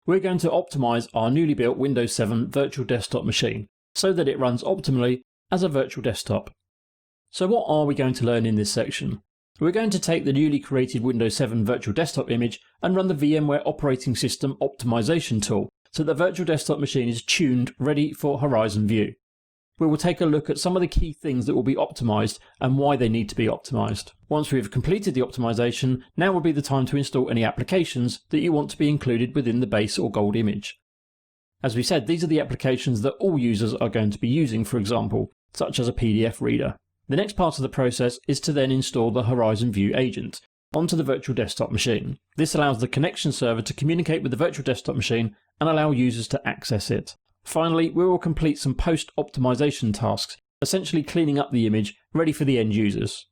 we're going to optimize our newly built Windows 7 virtual desktop machine so that it runs optimally as a virtual desktop. So what are we going to learn in this section? We're going to take the newly created Windows 7 virtual desktop image and run the VMware operating system optimization tool so the virtual desktop machine is tuned ready for Horizon View. We will take a look at some of the key things that will be optimized and why they need to be optimized. Once we've completed the optimization, now will be the time to install any applications that you want to be included within the base or gold image. As we said, these are the applications that all users are going to be using, for example, such as a PDF reader. The next part of the process is to then install the Horizon View agent onto the virtual desktop machine. This allows the connection server to communicate with the virtual desktop machine and allow users to access it. Finally, we will complete some post-optimization tasks, essentially cleaning up the image ready for the end users.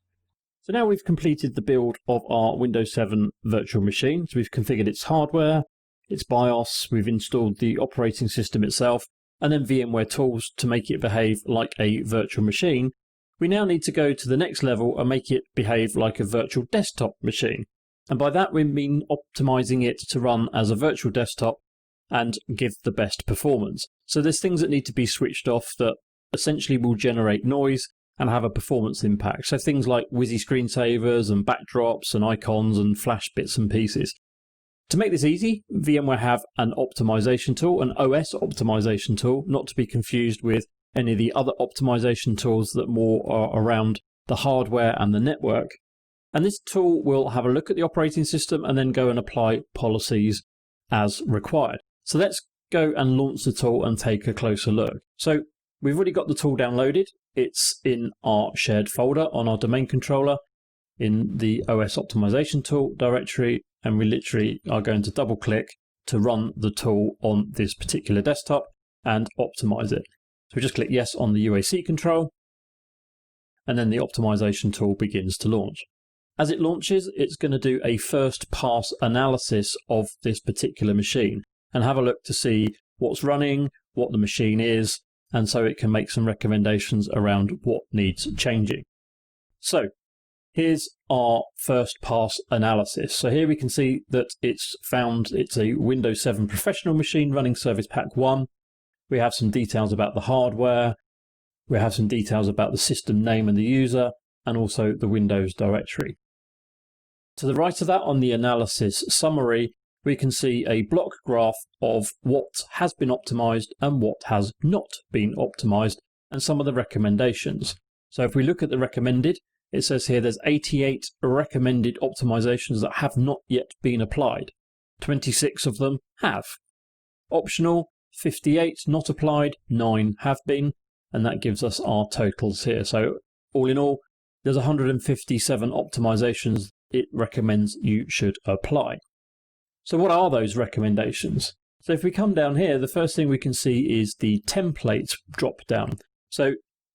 So now we've completed the build of our Windows 7 virtual machine. So we've configured its hardware, its BIOS, we've installed the operating system itself, and then VMware tools to make it behave like a virtual machine. We now need to go to the next level and make it behave like a virtual desktop machine. And by that we mean optimizing it to run as a virtual desktop and give the best performance. So there's things that need to be switched off that essentially will generate noise and have a performance impact. So things like WYSI screensavers and backdrops and icons and flash bits and pieces. To make this easy, VMware have an optimization tool, an OS optimization tool, not to be confused with any of the other optimization tools that more are around the hardware and the network. And this tool will have a look at the operating system and then go and apply policies as required. So let's go and launch the tool and take a closer look. So we've already got the tool downloaded. It's in our shared folder on our domain controller in the OS optimization tool directory, and we literally are going to double click to run the tool on this particular desktop and optimize it. So we just click yes on the UAC control, and then the optimization tool begins to launch. As it launches, it's going to do a first pass analysis of this particular machine and have a look to see what's running, what the machine is, and so it can make some recommendations around what needs changing. So here's our first pass analysis. So here we can see that it's a Windows 7 professional machine running Service Pack 1. We have some details about the hardware, we have some details about the system name and the user, and also the Windows directory. To the right of that, on the analysis summary, we can see a block graph of what has been optimized and what has not been optimized, and some of the recommendations. So if we look at the recommended, it says here there's 88 recommended optimizations that have not yet been applied. 26 of them have. Optional, 58 not applied, 9 have been, and that gives us our totals here. So all in all, there's 157 optimizations it recommends you should apply. So what are those recommendations? So if we come down here, the first thing we can see is the template drop down. So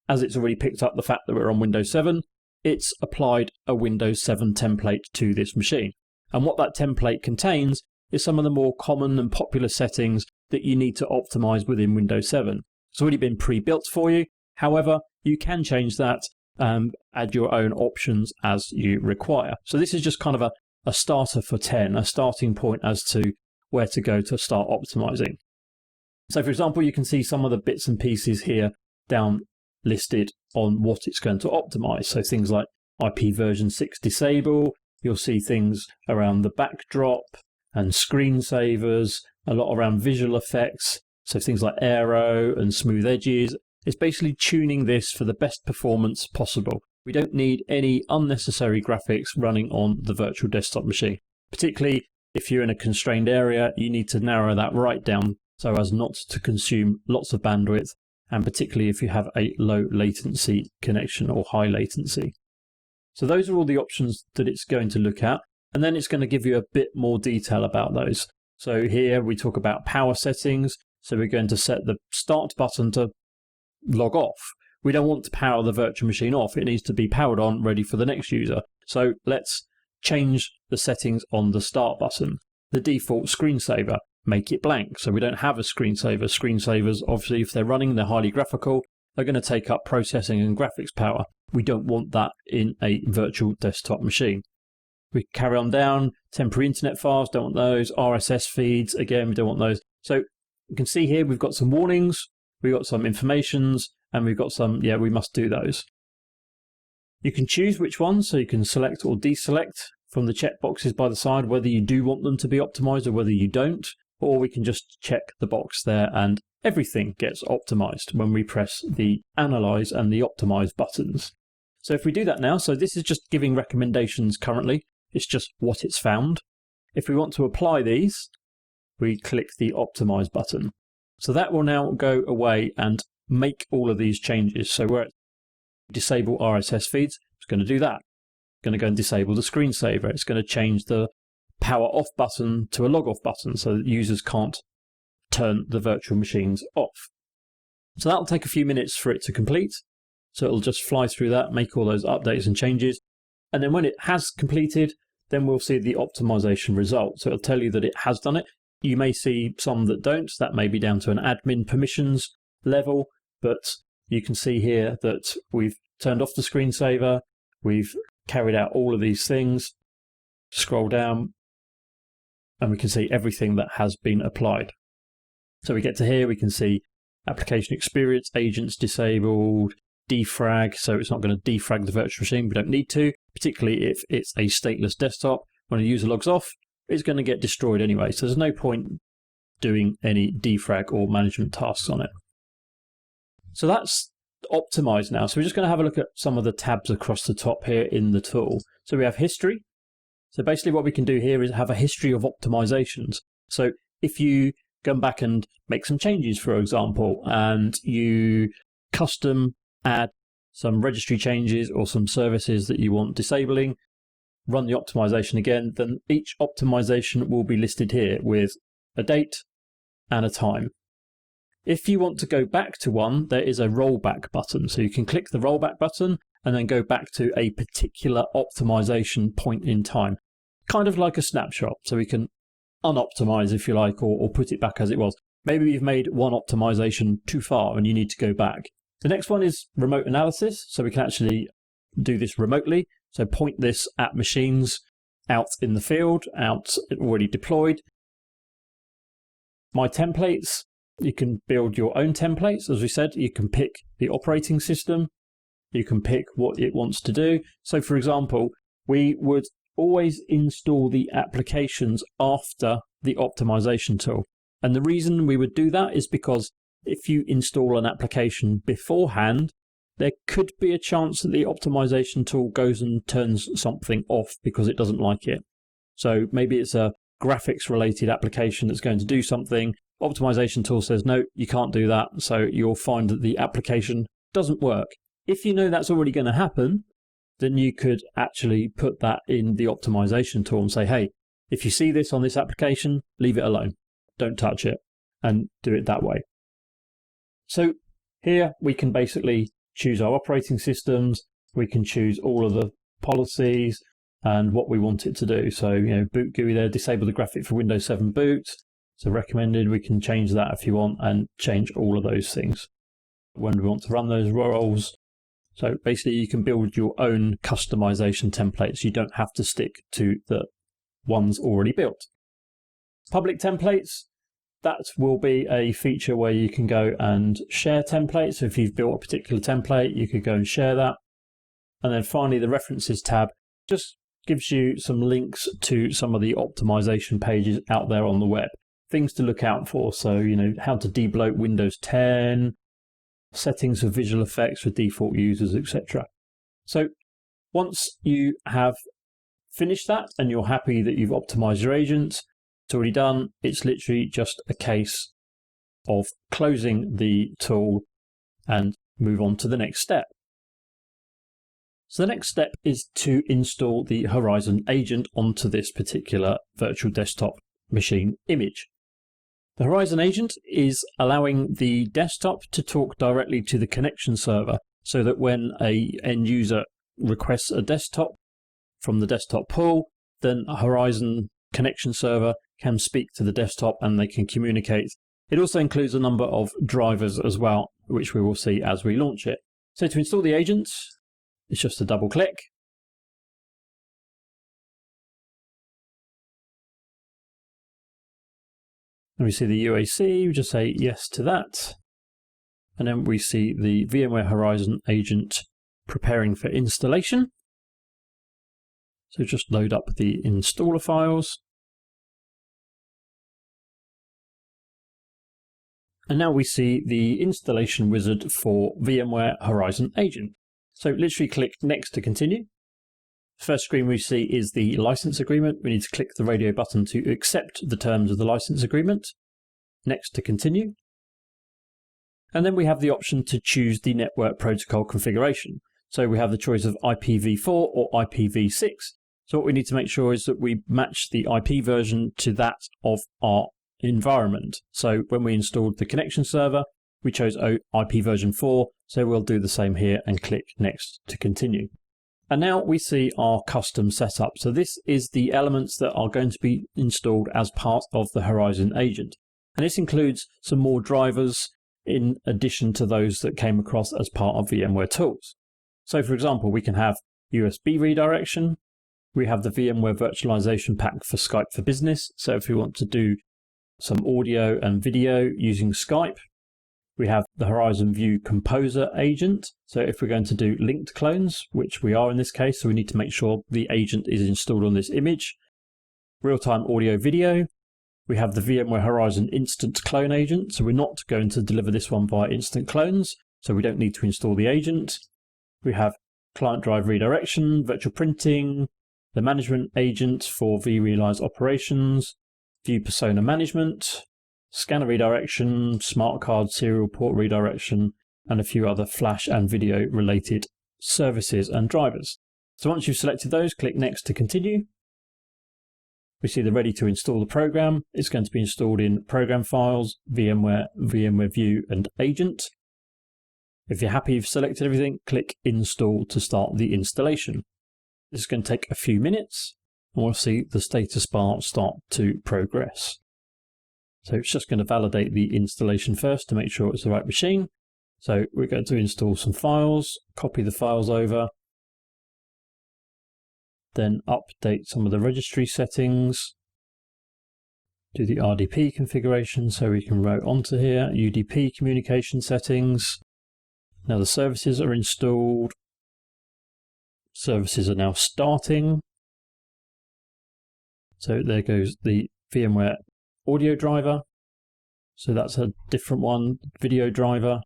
as it's already picked up the fact that we're on Windows 7, it's applied a Windows 7 template to this machine. And what that template contains is some of the more common and popular settings that you need to optimize within Windows 7. It's already been pre-built for you. However, you can change that and add your own options as you require. So this is just kind of a starter for 10, a starting point as to where to go to start optimizing. So for example, you can see some of the bits and pieces here down listed on what it's going to optimize. So things like IP version 6 disable, you'll see things around the backdrop and screensavers, a lot around visual effects, so things like aero and smooth edges. It's basically tuning this for the best performance possible. We don't need any unnecessary graphics running on the virtual desktop machine. Particularly if you're in a constrained area, you need to narrow that right down so as not to consume lots of bandwidth, and particularly if you have a low latency connection or high latency. So those are all the options that it's going to look at, and then it's going to give you a bit more detail about those. So here we talk about power settings. So we're going to set the start button to log off. We don't want to power the virtual machine off. It needs to be powered on, ready for the next user. So let's change the settings on the start button. The default screensaver, make it blank. So we don't have a screensaver. Screensavers, obviously, if they're running, they're highly graphical. They're going to take up processing and graphics power. We don't want that in a virtual desktop machine. We carry on down, temporary internet files, don't want those. RSS feeds, again, we don't want those. So you can see here we've got some warnings, we've got some informations, and we've got some, yeah, we must do those. You can choose which ones, so you can select or deselect from the checkboxes by the side whether you do want them to be optimized or whether you don't, or we can just check the box there and everything gets optimized when we press the Analyze and the Optimize buttons. So if we do that now, so this is just giving recommendations currently, it's just what it's found. If we want to apply these, we click the Optimize button. So that will now go away and make all of these changes. So where it's disable RSS feeds, it's going to do that. It's going to go and disable the screensaver. It's going to change the power off button to a log off button so that users can't turn the virtual machines off. So that'll take a few minutes for it to complete. So it'll just fly through that, make all those updates and changes. And then when it has completed, then we'll see the optimization result. So it'll tell you that it has done it. You may see some that don't. That may be down to an admin permissions level, but you can see here that we've turned off the screensaver. We've carried out all of these things. Scroll down and we can see everything that has been applied. So we get to here, we can see application experience, agents disabled, defrag, so it's not going to defrag the virtual machine, we don't need to, particularly if it's a stateless desktop. When a user logs off, it's going to get destroyed anyway, so there's no point doing any defrag or management tasks on it. So that's optimized now. So we're just going to have a look at some of the tabs across the top here in the tool. So we have history. So basically what we can do here is have a history of optimizations. So if you go back and make some changes, for example, and you custom add some registry changes or some services that you want disabling, run the optimization again, then each optimization will be listed here with a date and a time. If you want to go back to one, there is a rollback button. So you can click the rollback button and then go back to a particular optimization point in time, kind of like a snapshot. So we can unoptimize, if you like, or put it back as it was. Maybe you've made one optimization too far and you need to go back. The next one is remote analysis. So we can actually do this remotely. So point this at machines out in the field, out already deployed. My templates, you can build your own templates. As we said, you can pick the operating system. You can pick what it wants to do. So for example, we would always install the applications after the optimization tool. And the reason we would do that is because if you install an application beforehand, there could be a chance that the optimization tool goes and turns something off because it doesn't like it. So maybe it's a graphics related application that's going to do something. Optimization tool says, no, you can't do that. So you'll find that the application doesn't work. If you know that's already going to happen, then you could actually put that in the optimization tool and say, hey, if you see this on this application, leave it alone. Don't touch it, and do it that way. So here we can basically choose our operating systems. We can choose all of the policies and what we want it to do. So, boot GUI there, disable the graphic for Windows 7 boot. So recommended, we can change that if you want and change all of those things when we want to run those roles. So basically you can build your own customization templates. You don't have to stick to the ones already built. Public templates, that will be a feature where you can go and share templates. So if you've built a particular template, you could go and share that. And then finally, the references tab just gives you some links to some of the optimization pages out there on the web. Things to look out for. So, how to debloat Windows 10, settings for visual effects for default users, etc. So once you have finished that and you're happy that you've optimized your agents, it's already done. It's literally just a case of closing the tool and move on to the next step. So the next step is to install the Horizon agent onto this particular virtual desktop machine image. The Horizon agent is allowing the desktop to talk directly to the connection server so that when an end user requests a desktop from the desktop pool, then a Horizon connection server can speak to the desktop and they can communicate. It also includes a number of drivers as well, which we will see as we launch it. So to install the agent, it's just a double click. And we see the UAC, we just say yes to that. And then we see the VMware Horizon agent preparing for installation. So just load up the installer files. And now we see the installation wizard for VMware Horizon Agent. So literally click Next to continue. First screen we see is the license agreement. We need to click the radio button to accept the terms of the license agreement. Next to continue. And then we have the option to choose the network protocol configuration. So we have the choice of IPv4 or IPv6. So what we need to make sure is that we match the IP version to that of our environment. So when we installed the connection server, we chose IP version 4. So we'll do the same here and click Next to continue. And now we see our custom setup. So this is the elements that are going to be installed as part of the Horizon agent. And this includes some more drivers in addition to those that came across as part of VMware tools. So for example, we can have USB redirection. We have the VMware virtualization pack for Skype for Business. So if we want to do some audio and video using Skype, we have the Horizon View Composer agent. So if we're going to do linked clones, which we are in this case, so we need to make sure the agent is installed on this image. Real-time audio video. We have the VMware Horizon Instant Clone agent. So we're not going to deliver this one via instant clones, so we don't need to install the agent. We have client drive redirection, virtual printing, the management agent for vRealize operations, view persona management, scanner redirection, smart card serial port redirection, and a few other flash and video related services and drivers. So once you've selected those, click Next to continue. We see the ready to install the program. It's going to be installed in Program Files, VMware, VMware View, and Agent. If you're happy you've selected everything, click Install to start the installation. This is going to take a few minutes, and we'll see the status bar start to progress. So it's just going to validate the installation first to make sure it's the right machine. So we're going to install some files, copy the files over, then update some of the registry settings, do the RDP configuration so we can write onto here, UDP communication settings. Now the services are installed, services are now starting. So there goes the VMware audio driver. So that's a different one, video driver.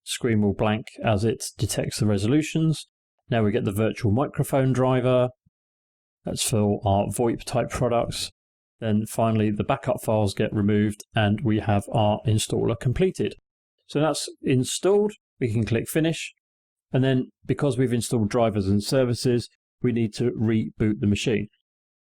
Screen will blank as it detects the resolutions. Now we get the virtual microphone driver. That's for our VoIP type products. Then finally the backup files get removed and we have our installer completed. So that's installed. We can click finish. And then because we've installed drivers and services, we need to reboot the machine.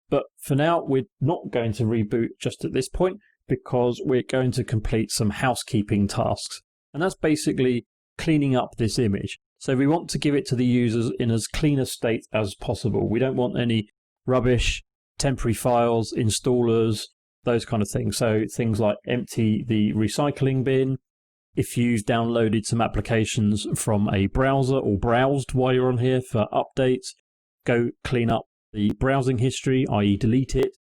But for now, we're not going to reboot just at this point because we're going to complete some housekeeping tasks. And that's basically cleaning up this image. So we want to give it to the users in as clean a state as possible. We don't want any rubbish, temporary files, installers, those kind of things. So things like empty the recycling bin. If you've downloaded some applications from a browser or browsed while you're on here for updates, go clean up the browsing history, i.e. delete it,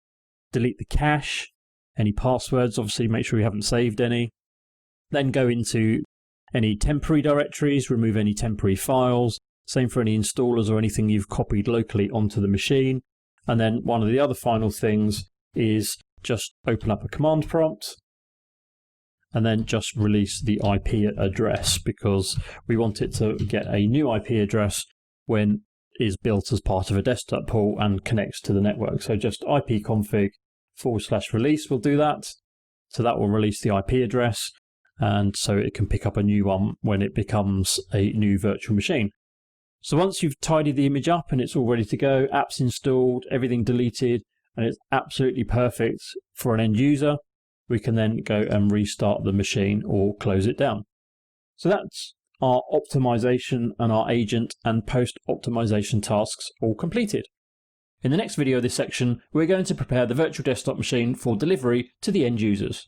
delete the cache, any passwords, obviously make sure you haven't saved any. Then go into any temporary directories, remove any temporary files, same for any installers or anything you've copied locally onto the machine. And then one of the other final things is just open up a command prompt and then just release the IP address because we want it to get a new IP address when it is built as part of a desktop pool and connects to the network. So just ipconfig/release will do that. So that will release the IP address. And so it can pick up a new one when it becomes a new virtual machine. So once you've tidied the image up and it's all ready to go, apps installed, everything deleted, and it's absolutely perfect for an end user, we can then go and restart the machine or close it down. So that's our optimization and our agent and post-optimization tasks all completed. In the next video of this section, we're going to prepare the virtual desktop machine for delivery to the end users.